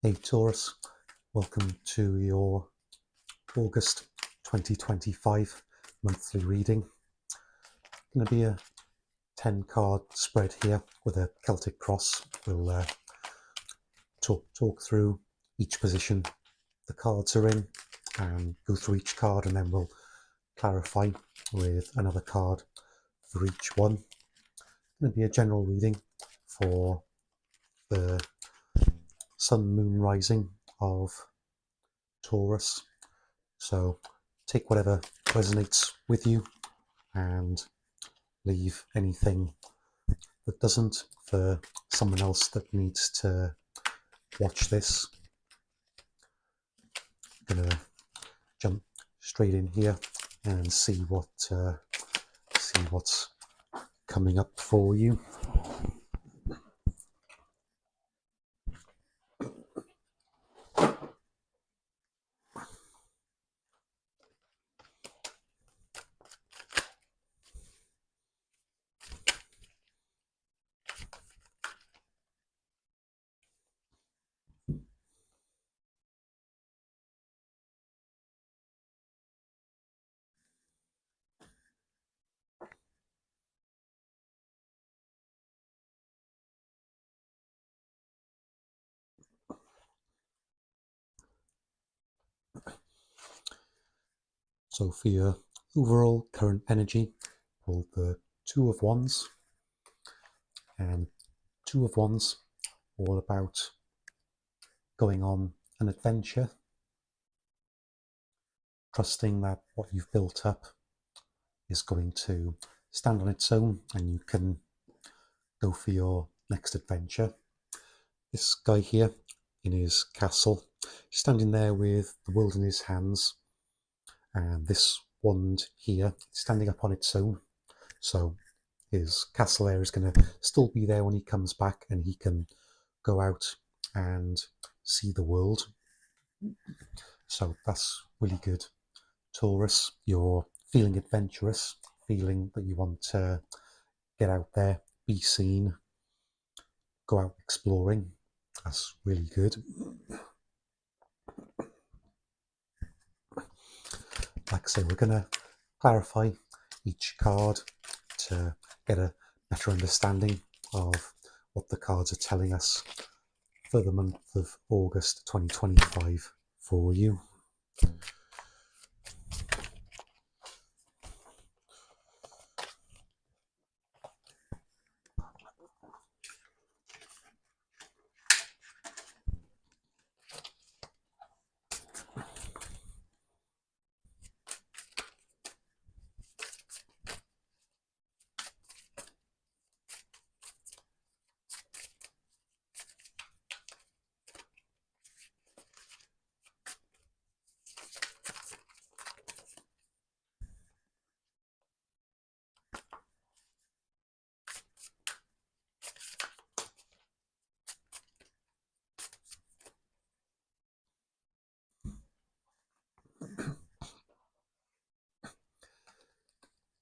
Hey Taurus, welcome to your August 2025 monthly reading. Going to be a 10 card spread here with a Celtic cross. We'll talk through each position the cards are in and go through each card, and then we'll clarify with another card for each one. Going to be a general reading for the sun, moon, rising of Taurus. So take whatever resonates with you and leave anything that doesn't for someone else that needs to watch this. I'm gonna jump straight in here and see what's coming up for you. So for your overall current energy, pull the Two of Wands, and Two of Wands all about going on an adventure, trusting that what you've built up is going to stand on its own and you can go for your next adventure. This guy here in his castle, standing there with the world in his hands, and this wand here standing up on its own. So his castle there is going to still be there when he comes back, and he can go out and see the world. So that's really good. Taurus, you're feeling adventurous, feeling that you want to get out there, be seen, go out exploring. That's really good. Like I say, we're going to clarify each card to get a better understanding of what the cards are telling us for the month of August 2025 for you.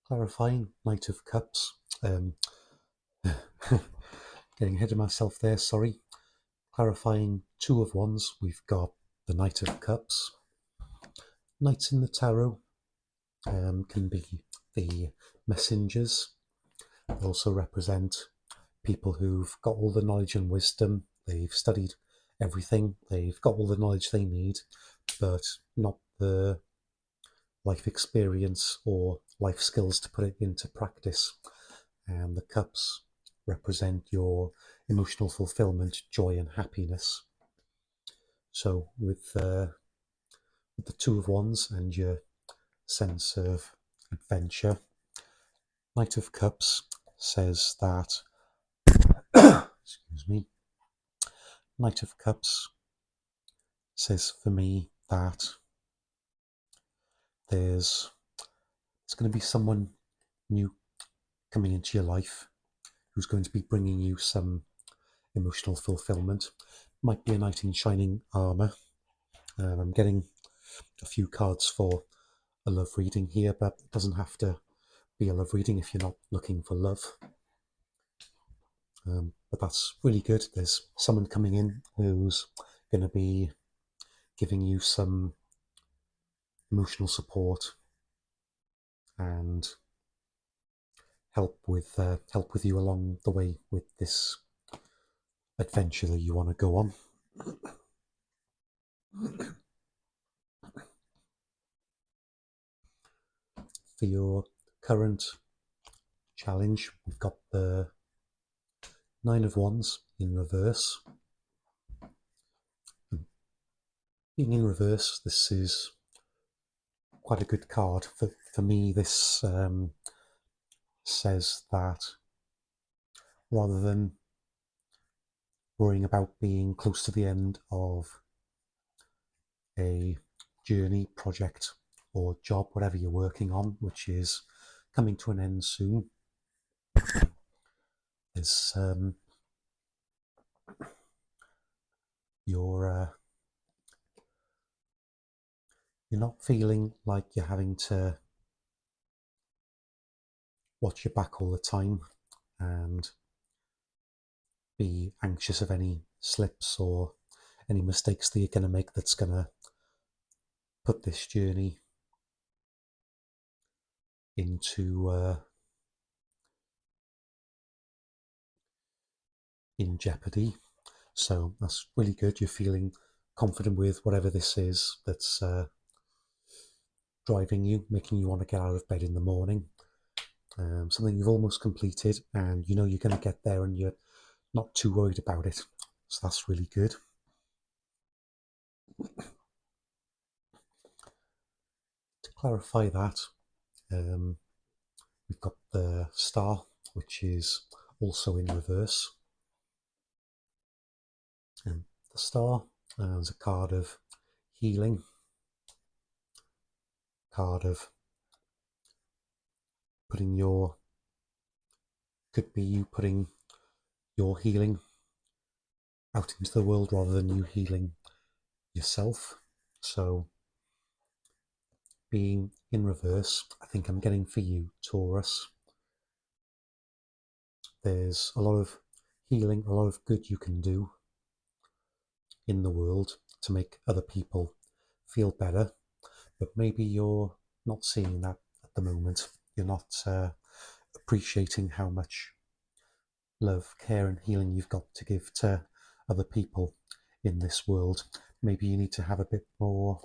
Clarifying Knight of Cups. Getting ahead of myself there, sorry. Clarifying Two of Wands, we've got the Knight of Cups. Knights in the tarot can be the messengers. They also represent people who've got all the knowledge and wisdom. They've studied everything. They've got all the knowledge they need, but not the life experience or life skills to put it into practice. And the cups represent your emotional fulfillment, joy and happiness. So with the Two of Wands and your sense of adventure, Knight of Cups says that excuse me, Knight of Cups says for me that there's going to be someone new coming into your life who's going to be bringing you some emotional fulfillment. Might be a knight in shining armor. I'm getting a few cards for a love reading here, but it doesn't have to be a love reading if you're not looking for love. But that's really good. There's someone coming in who's going to be giving you some emotional support and help with you along the way with this adventure that you want to go on. For your current challenge, we've got the Nine of Wands in reverse. Being in reverse, this is quite a good card. For me, this says that rather than worrying about being close to the end of a journey, project, or job, whatever you're working on, which is coming to an end soon, is you're not feeling like you're having to watch your back all the time and be anxious of any slips or any mistakes that you're going to make that's going to put this journey into in jeopardy. So that's really good. You're feeling confident with whatever this is that's driving you, making you want to get out of bed in the morning. Something you've almost completed, and you know you're going to get there, and you're not too worried about it. So that's really good. To clarify that, we've got the Star, which is also in reverse. And the Star is a card of healing, card of could be you putting your healing out into the world rather than you healing yourself. So being in reverse, I think I'm getting for you, Taurus. There's a lot of healing, a lot of good you can do in the world to make other people feel better, but maybe you're not seeing that at the moment. You're not appreciating how much love, care, and healing you've got to give to other people in this world. Maybe you need to have a bit more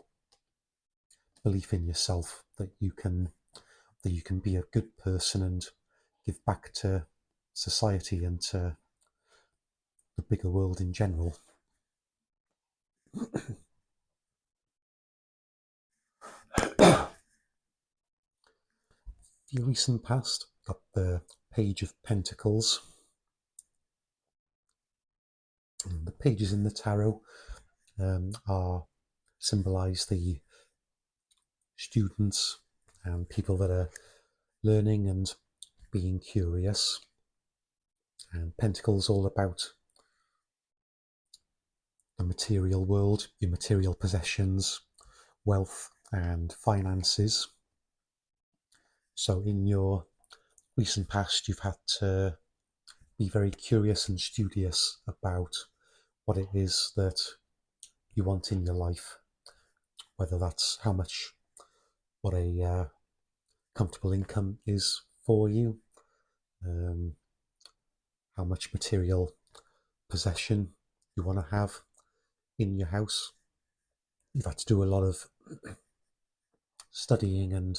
belief in yourself that you can be a good person and give back to society and to the bigger world in general. The recent past got the Page of Pentacles. And the pages in the tarot are symbolize the students and people that are learning and being curious. And Pentacles all about the material world, your material possessions, wealth and finances. So in your recent past, you've had to be very curious and studious about what it is that you want in your life, whether that's what a comfortable income is for you, how much material possession you want to have in your house. You've had to do a lot of studying and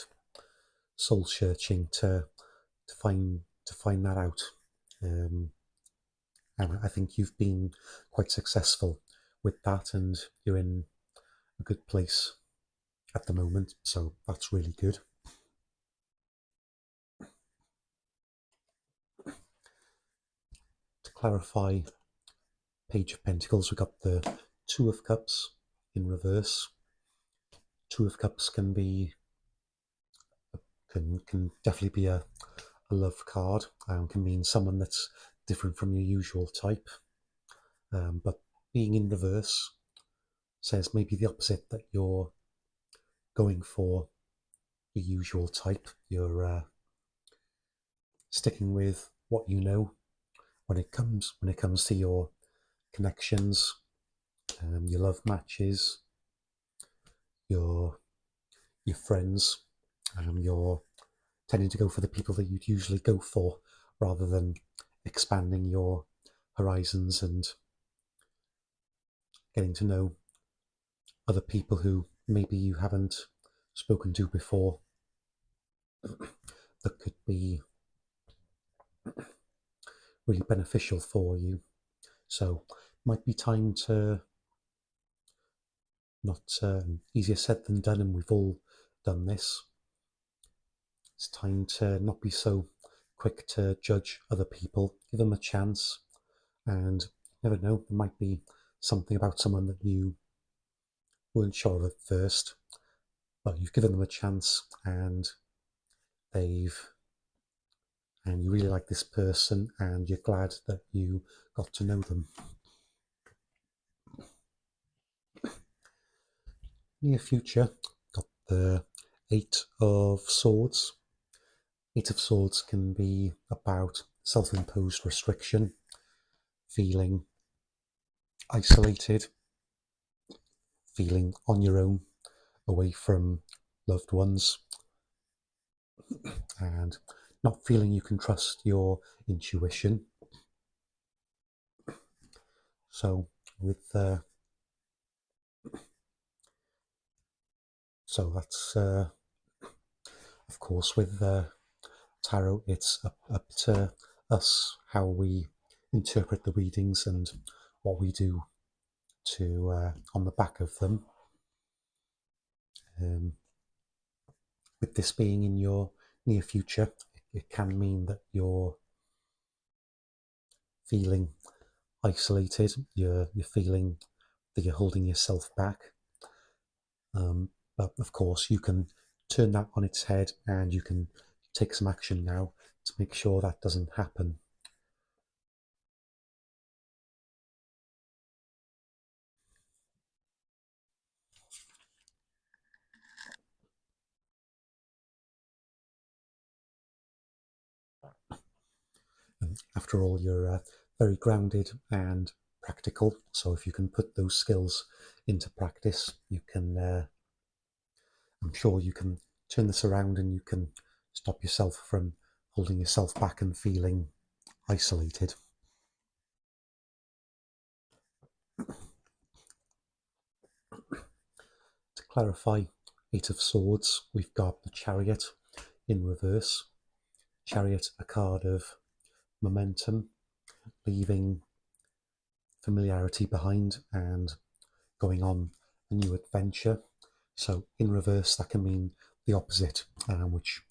soul searching to find that out, and I think you've been quite successful with that, and you're in a good place at the moment, so that's really good. To clarify Page of Pentacles, we've got the Two of Cups in reverse. Two of Cups can definitely be a love card, can mean someone that's different from your usual type, but being in reverse says maybe the opposite, that you're going for your usual type. You're sticking with what you know when it comes to your connections your love matches, your friends. You're tending to go for the people that you'd usually go for rather than expanding your horizons and getting to know other people who maybe you haven't spoken to before that could be really beneficial for you. So might be time to, not easier said than done, and we've all done this. It's time to not be so quick to judge other people. Give them a chance, and you never know, there might be something about someone that you weren't sure of at first, but you've given them a chance, and you really like this person, and you're glad that you got to know them. Near future, got the Eight of Swords. Eight of Swords can be about self-imposed restriction, feeling isolated, feeling on your own, away from loved ones, and not feeling you can trust your intuition. So with so that's of course with tarot, it's up to us how we interpret the readings and what we do to on the back of them. With this being in your near future, it can mean that you're feeling isolated, you're feeling that you're holding yourself back. But of course, you can turn that on its head and you can take some action now to make sure that doesn't happen. After all, you're very grounded and practical, so if you can put those skills into practice, you can I'm sure you can turn this around and you can stop yourself from holding yourself back and feeling isolated. To clarify, Eight of Swords, we've got the Chariot in reverse. Chariot, a card of momentum, leaving familiarity behind and going on a new adventure. So in reverse, that can mean the opposite, which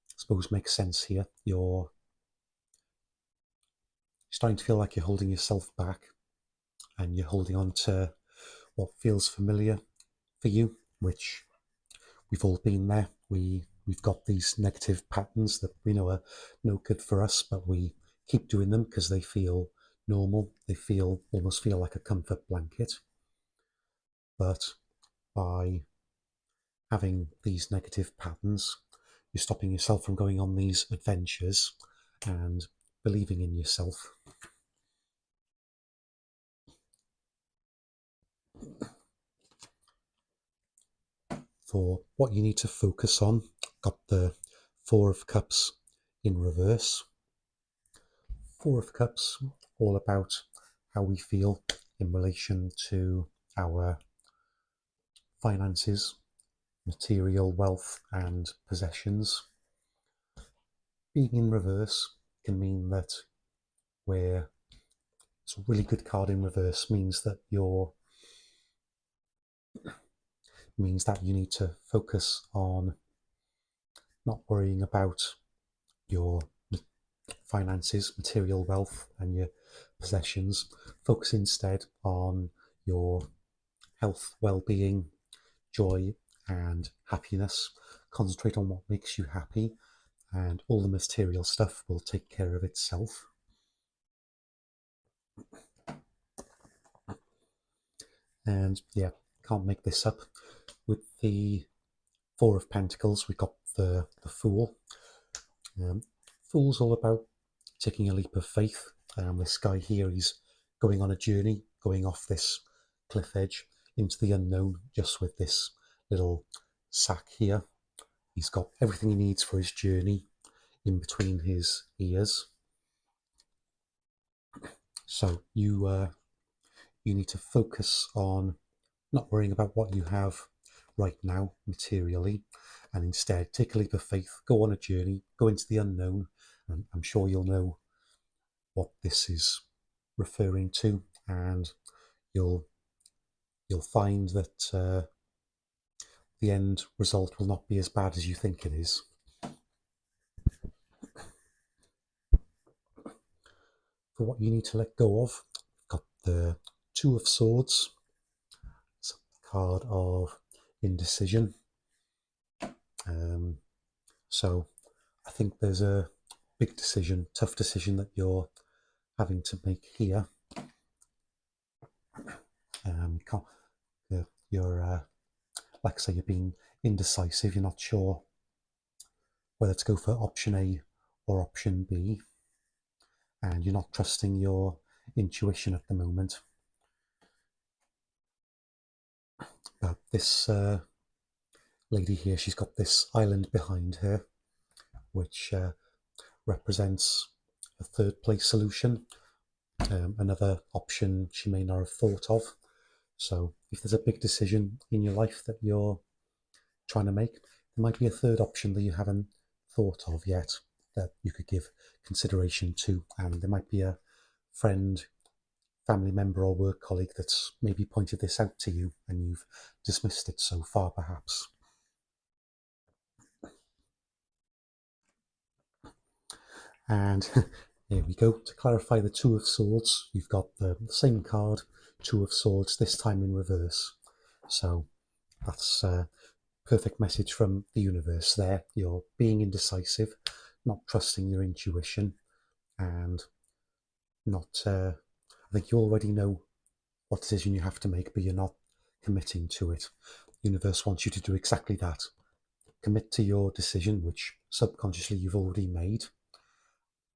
I suppose makes sense here. You're starting to feel like you're holding yourself back and you're holding on to what feels familiar for you, which we've all been there. We've got these negative patterns that we know are no good for us, but we keep doing them because they feel normal. They almost feel like a comfort blanket. But by having these negative patterns, you're stopping yourself from going on these adventures and believing in yourself. For what you need to focus on, got the Four of Cups in reverse. Four of Cups, all about how we feel in relation to our finances, material wealth and possessions. Being in reverse can mean that it's a really good card in reverse, means that you need to focus on not worrying about your finances, material wealth and your possessions. Focus instead on your health, well-being, joy and happiness. Concentrate on what makes you happy and all the material stuff will take care of itself. And yeah, can't make this up. With the Four of Pentacles, we got the Fool. Fool's all about taking a leap of faith. This guy here, he's going on a journey, going off this cliff edge into the unknown just with this little sack here. He's got everything he needs for his journey in between his ears. So you need to focus on not worrying about what you have right now materially, and instead take a leap of faith, go on a journey, go into the unknown, and I'm sure you'll know what this is referring to, and you'll find that the end result will not be as bad as you think it is. For what you need to let go of, you've got the Two of Swords. It's a card of indecision. So I think there's a big decision, tough decision that you're having to make here. You're like I say, you're being indecisive. You're not sure whether to go for option A or option B, and you're not trusting your intuition at the moment. But this lady here, she's got this island behind her, which represents a third place solution, another option she may not have thought of. So if there's a big decision in your life that you're trying to make, there might be a third option that you haven't thought of yet that you could give consideration to, and there might be a friend, family member or work colleague that's maybe pointed this out to you and you've dismissed it so far perhaps. And here we go. To clarify the Two of Swords, you've got the same card, Two of Swords, this time in reverse. So that's a perfect message from the universe there. You're being indecisive, not trusting your intuition, and not, I think you already know what decision you have to make, but you're not committing to it. The universe wants you to do exactly that. Commit to your decision, which subconsciously you've already made.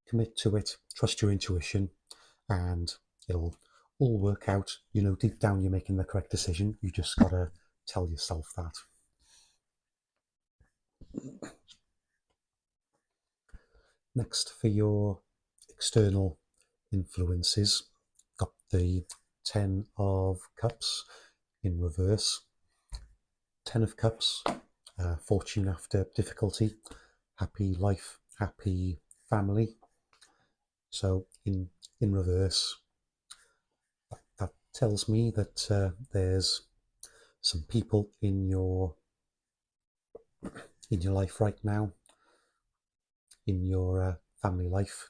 Commit to it, trust your intuition, and it'll all work out. You know, deep down you're making the correct decision. You just gotta tell yourself that. Next, for your external influences, got the Ten of Cups in reverse. Ten of Cups, fortune after difficulty, happy life, happy family. So in reverse, that tells me that there's some people in your life right now, in your family life,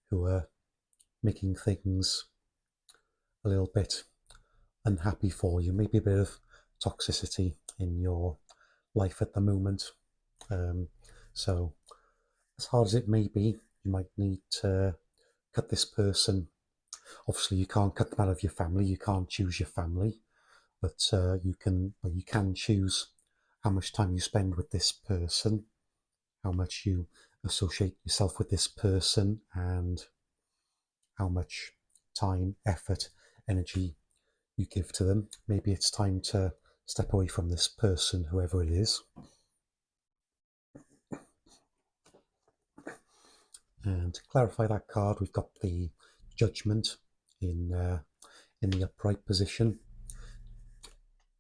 who are making things a little bit unhappy for you. Maybe a bit of toxicity in your life at the moment. So as hard as it may be, you might need to cut this person. Obviously, you can't cut them out of your family. You can't choose your family, but you can choose how much time you spend with this person, how much you associate yourself with this person, and how much time, effort, energy you give to them. Maybe it's time to step away from this person, whoever it is. And to clarify that card, we've got the Judgment in the upright position.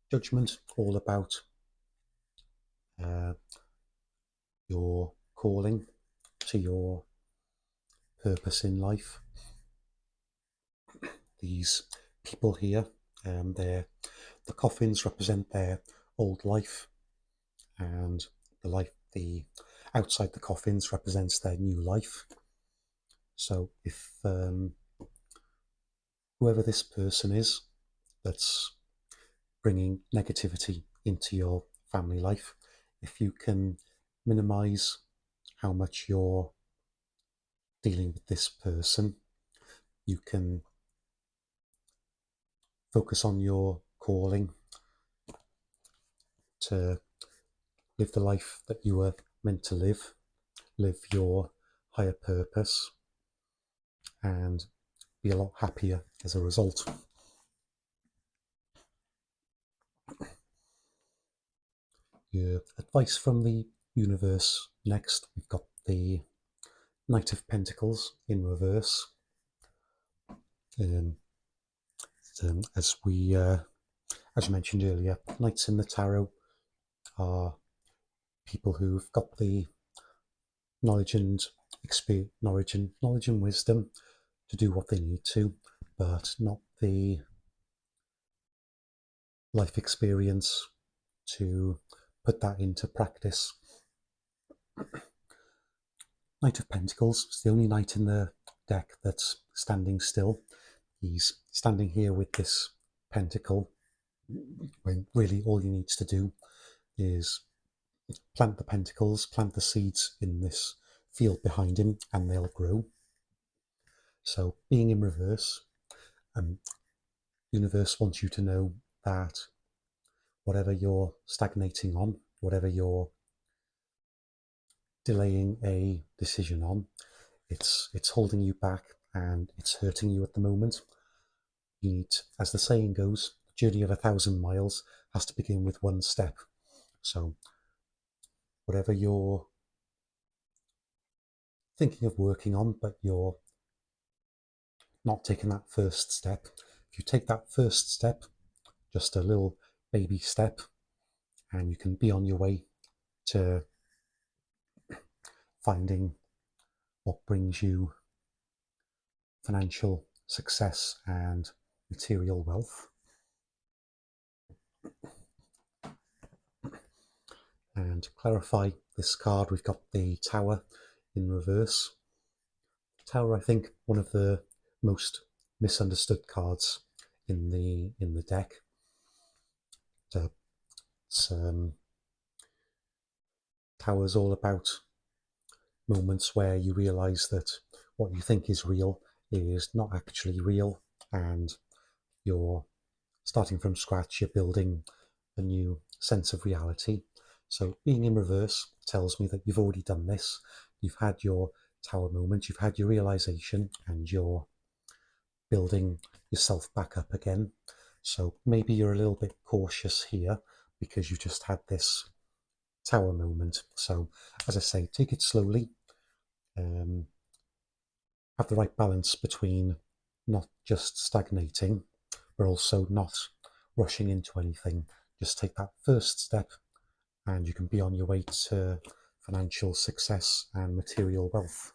Judgment, all about your calling to your purpose in life. These people here, the coffins represent their old life, and the outside the coffins represents their new life. So if whoever this person is that's bringing negativity into your family life, if you can minimize how much you're dealing with this person, you can focus on your calling to live the life that you were meant to live your higher purpose, and be a lot happier as a result. Your advice from the universe next. We've got the Knight of Pentacles in reverse. As you mentioned earlier, knights in the tarot are people who've got the knowledge and wisdom to do what they need to, but not the life experience to put that into practice. Knight of Pentacles is the only knight in the deck that's standing still. He's standing here with this pentacle, when really all he needs to do is plant the pentacles, plant the seeds in this field behind him, and they'll grow. So being in reverse, universe wants you to know that whatever you're stagnating on, whatever you're delaying a decision on, it's holding you back and it's hurting you at the moment. You need, as the saying goes, the journey of 1,000 miles has to begin with one step. So whatever you're thinking of working on, but you're not taking that first step, if you take that first step, just a little baby step, and you can be on your way to finding what brings you financial success and material wealth. And to clarify this card, we've got the Tower in reverse. Tower, I think, one of the most misunderstood cards in the deck. Tower's all about moments where you realize that what you think is real is not actually real, and you're starting from scratch, you're building a new sense of reality. So being in reverse tells me that you've already done this. You've had your tower moment, you've had your realization, and you're building yourself back up again. So maybe you're a little bit cautious here because you just had this tower moment. So as I say, take it slowly. Have the right balance between not just stagnating, but also not rushing into anything. Just take that first step and you can be on your way to financial success and material wealth.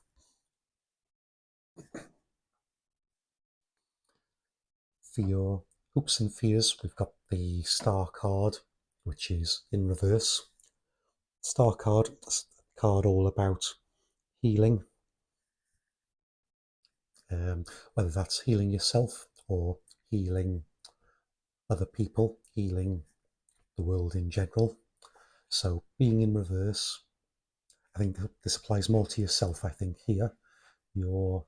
For your hopes and fears, we've got the Star card, which is in reverse. Star card is a card all about healing, whether that's healing yourself or healing other people, healing the world in general. So being in reverse, I think this applies more to yourself. I think here you're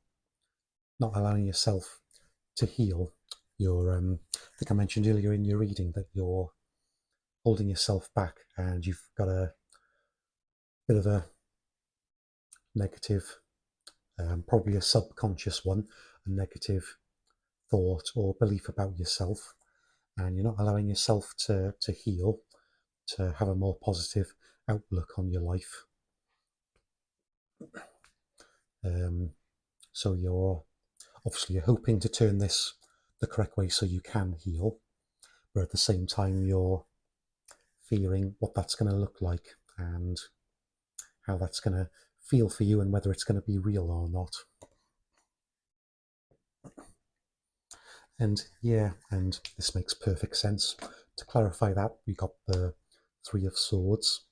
not allowing yourself to heal. You're, I think I mentioned earlier in your reading that you're holding yourself back, and you've got a bit of a negative, probably a subconscious one, a negative thought or belief about yourself, and you're not allowing yourself to heal, to have a more positive outlook on your life. So you're hoping to turn this the correct way so you can heal, but at the same time you're fearing what that's going to look like and how that's going to feel for you and whether it's going to be real or not. And yeah, and this makes perfect sense. To clarify that, we got the Three of Swords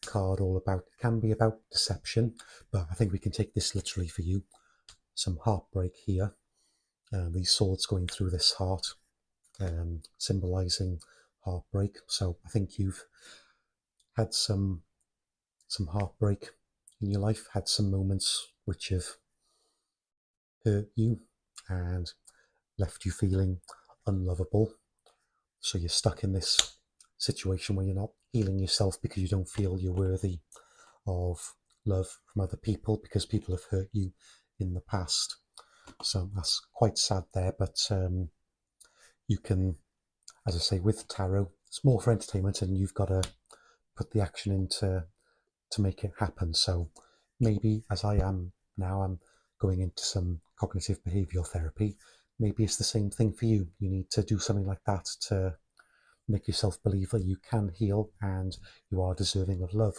card, all about, it can be about deception, but I think we can take this literally for you. Some heartbreak here. These swords going through this heart, symbolizing heartbreak. So I think you've had some heartbreak in your life, had some moments which have hurt you and left you feeling unlovable. So you're stuck in this situation where you're not healing yourself because you don't feel you're worthy of love from other people because people have hurt you in the past. So that's quite sad there, but you can, as I say, with tarot, it's more for entertainment, and you've got to put the action into to make it happen. So maybe, as I am now, I'm going into some cognitive behavioral therapy. Maybe it's the same thing for you. You need to do something like that to make yourself believe that you can heal and you are deserving of love.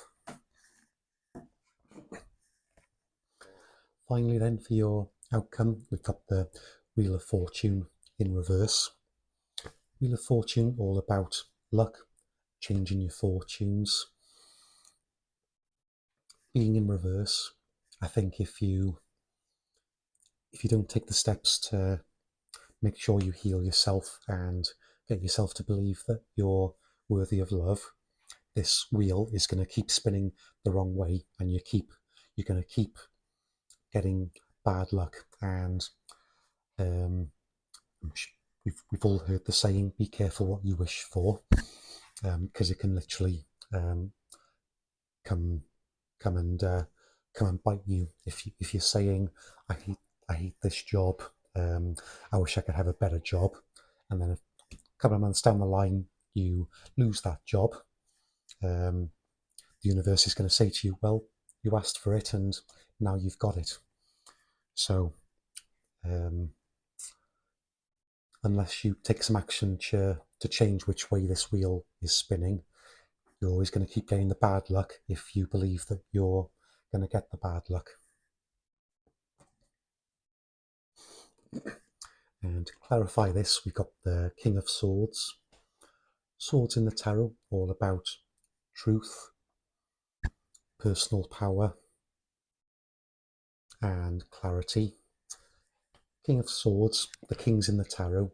Finally then, for your outcome, we've got the Wheel of Fortune in reverse. Wheel of Fortune, all about luck, changing your fortunes. Being in reverse, I think if you don't take the steps to make sure you heal yourself and get yourself to believe that you're worthy of love, this wheel is going to keep spinning the wrong way, and you're going to keep getting bad luck. And we've all heard the saying, be careful what you wish for, because it can literally come and bite you. If you're saying, I hate this job, I wish I could have a better job, and then a couple of months down the line you lose that job, the universe is going to say to you, well, you asked for it and now you've got it. So unless you take some action to change which way this wheel is spinning, you're always going to keep getting the bad luck if you believe that you're going to get the bad luck. And to clarify this, we've got the King of Swords. Swords in the tarot, all about truth, personal power, and clarity. King of Swords, the kings in the tarot,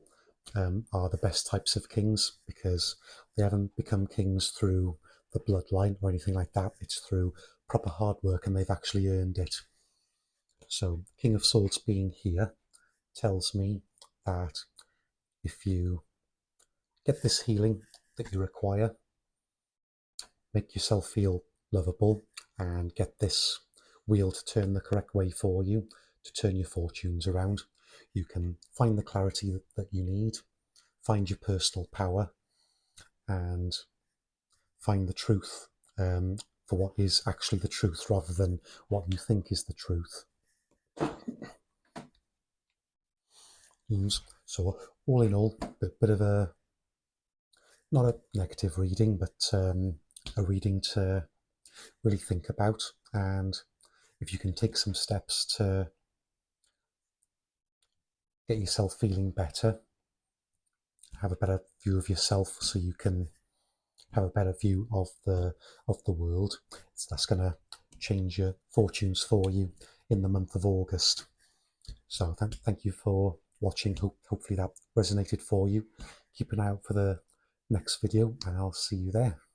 are the best types of kings because they haven't become kings through the bloodline or anything like that. It's through proper hard work, and they've actually earned it. So King of Swords being here tells me that if you get this healing that you require, make yourself feel lovable, and get this wheel to turn the correct way for you, to turn your fortunes around, you can find the clarity that you need, find your personal power, and find the truth for what is actually the truth rather than what you think is the truth. So all in all, a bit of a, not a negative reading, but a reading to really think about. And if you can take some steps to get yourself feeling better, have a better view of yourself, so you can have a better view of the world, that's going to change your fortunes for you in the month of August. So thank you for watching. Hopefully that resonated for you. Keep an eye out for the next video, and I'll see you there.